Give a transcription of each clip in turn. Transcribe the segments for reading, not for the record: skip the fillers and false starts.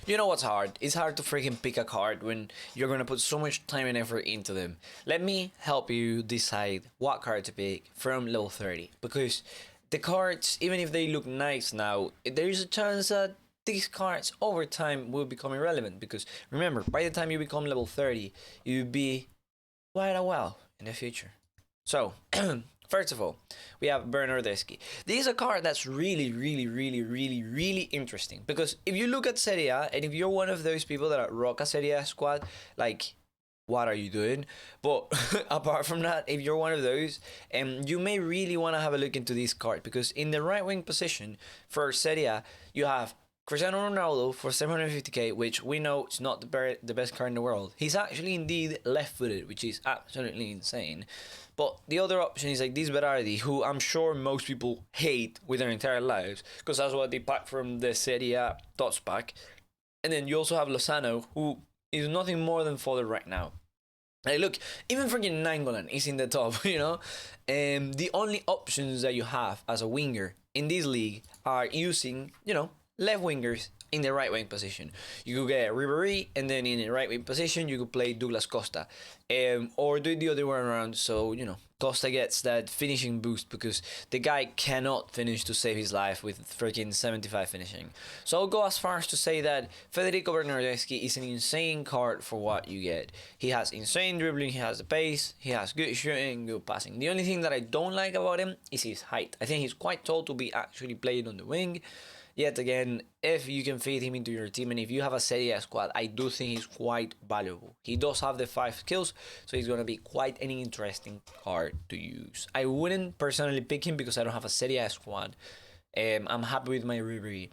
You know what's hard? It's hard to freaking pick a card when you're gonna put so much time and effort into them. Let me help you decide what card to pick from level 30. Because the cards, even if they look nice now, there is a chance that these cards over time will become irrelevant. Because remember, by the time you become level 30, you'll be quite a while in the future. So, first of all, we have Bernardeschi. This is a card that's really interesting because if you look at Serie A and if you're one of those people that rock a Serie A squad, like, what are you doing? But apart from that, if you're one of those, you may really want to have a look into this card because in the right wing position for Serie A, you have Cristiano Ronaldo for 750k, which we know is not the best card in the world. He's actually indeed left-footed, which is absolutely insane. But the other option is like this Berardi, who I'm sure most people hate with their entire lives, because that's what they pack from the Serie A Dots pack. And then you also have Lozano, who is nothing more than fodder right now. Like, look, even freaking Nangolan is in the top, you know? The only options that you have as a winger in this league are using, left wingers in the right wing position. You could get Ribery, and then in the right wing position, you could play Douglas Costa. Or do it the other way around, so, Costa gets that finishing boost because the guy cannot finish to save his life with freaking 75 finishing. So I'll go as far as to say that Federico Bernardeschi is an insane card for what you get. He has insane dribbling, he has the pace, he has good shooting, good passing. The only thing that I don't like about him is his height. I think he's quite tall to be actually played on the wing. Yet again, if you can fit him into your team and if you have a Serie A squad, I do think he's quite valuable. He does have the 5 skills, so he's going to be quite an interesting card to use. I wouldn't personally pick him because I don't have a Serie A squad. I'm happy with my Ribery.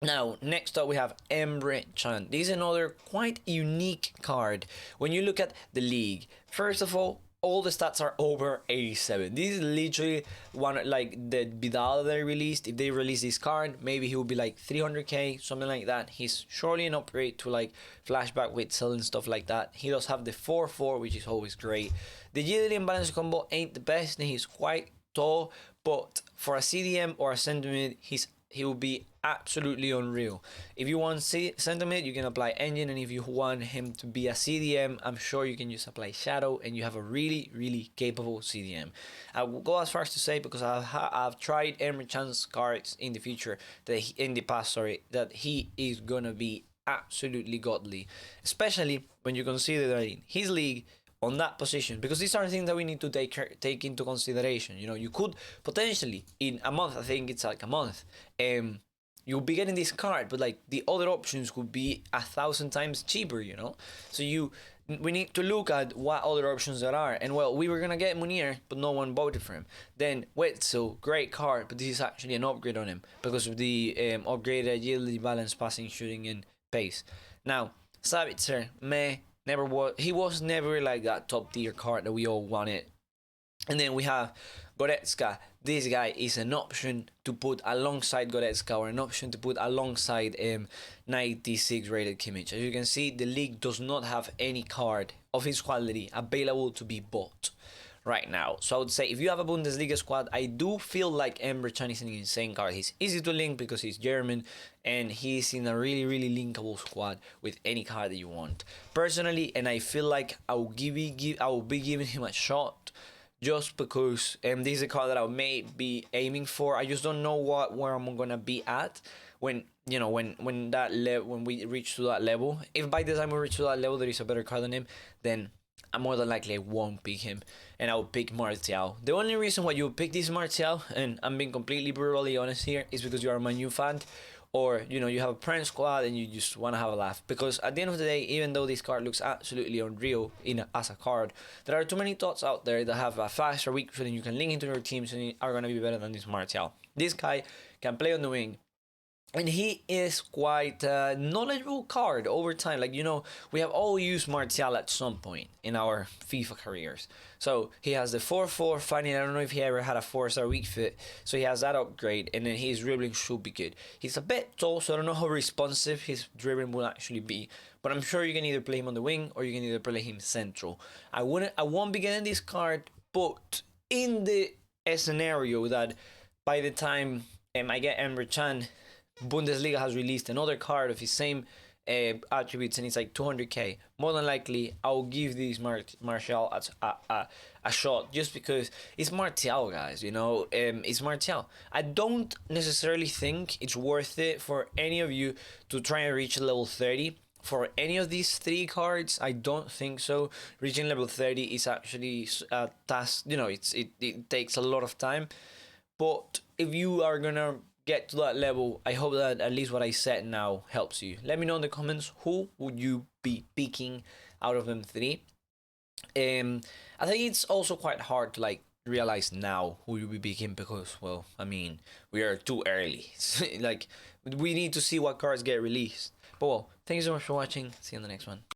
Now, next up we have EMRE Chan. This is another quite unique card when you look at the league. First of all the stats are over 87. This is literally one like the Vidal they released. If they release this card, maybe he will be like 300k, something like that. He's surely an upgrade to like flashback with cell and stuff like that. He does have the 4-4, which is always great. The agility and balance combo ain't the best, and he's quite tall, but for a CDM or a center mid, he will be absolutely unreal. If you want center mid, you can apply engine, and if you want him to be a CDM, I'm sure you can just apply shadow, and you have a really capable CDM. I will go as far as to say, because I've tried EMRE Chan's cards in the future, that he is gonna be absolutely godly, especially when you consider that in his league on that position, because these are things that we need to take into consideration. You could potentially in a month, I think it's like a month, you'll be getting this card, but like the other options could be 1,000 times cheaper. So we need to look at what other options there are. And well, we were gonna get Munir, but no one voted for him. Then Wetzel, great card, but this is actually an upgrade on him because of the upgraded agility, balance, passing, shooting, and pace. Now Savitzer, he was never like that top tier card that we all wanted. And then we have Boretzka. This guy is an option to put alongside Boretzka, or an option to put alongside 96 rated Kimmich. As you can see, the league does not have any card of his quality available to be bought right now. So I would say if you have a Bundesliga squad, I do feel like EMRE Chan is an insane card. He's easy to link because he's German, and he's in a really linkable squad with any card that you want. Personally, and I feel like I will be giving him a shot, just because this is a card that I may be aiming for. I just don't know where I'm gonna be at when we reach to that level. If by the time we reach to that level there is a better card than him, then I more than likely won't pick him, and I'll pick Martial. The only reason why you pick this Martial, and I'm being completely brutally honest here, is because you are a Man U fan, or you have a Prem squad and you just want to have a laugh. Because at the end of the day, even though this card looks absolutely unreal as a card, there are too many thoughts out there that have a faster weak foot and you can link into your teams and are going to be better than this Martial. This guy can play on the wing, and he is quite a knowledgeable card over time. Like, we have all used Martial at some point in our FIFA careers. So he has the 4-4 finally. I don't know if he ever had a 4-star weak fit. So he has that upgrade, and then his dribbling should be good. He's a bit tall, so I don't know how responsive his dribbling will actually be. But I'm sure you can either play him on the wing or you can either play him central. I won't be getting this card, but in the scenario that by the time I get EMRE Chan, Bundesliga has released another card of his same attributes and it's like 200k, more than likely I'll give this Martial a shot, just because it's Martial, guys. You know, it's Martial. I don't necessarily think it's worth it for any of you to try and reach level 30 for any of these three cards. I don't think so. Reaching level 30 is actually a task. You know, it takes a lot of time. But if you are gonna get to that level, I hope that at least what I said now helps you. Let me know in the comments, who would you be picking out of them three. I think it's also quite hard to like realize now who you'll be picking, because, well, I mean, we are too early. Like, we need to see what cards get released. But well, thank you so much for watching. See you in the next one.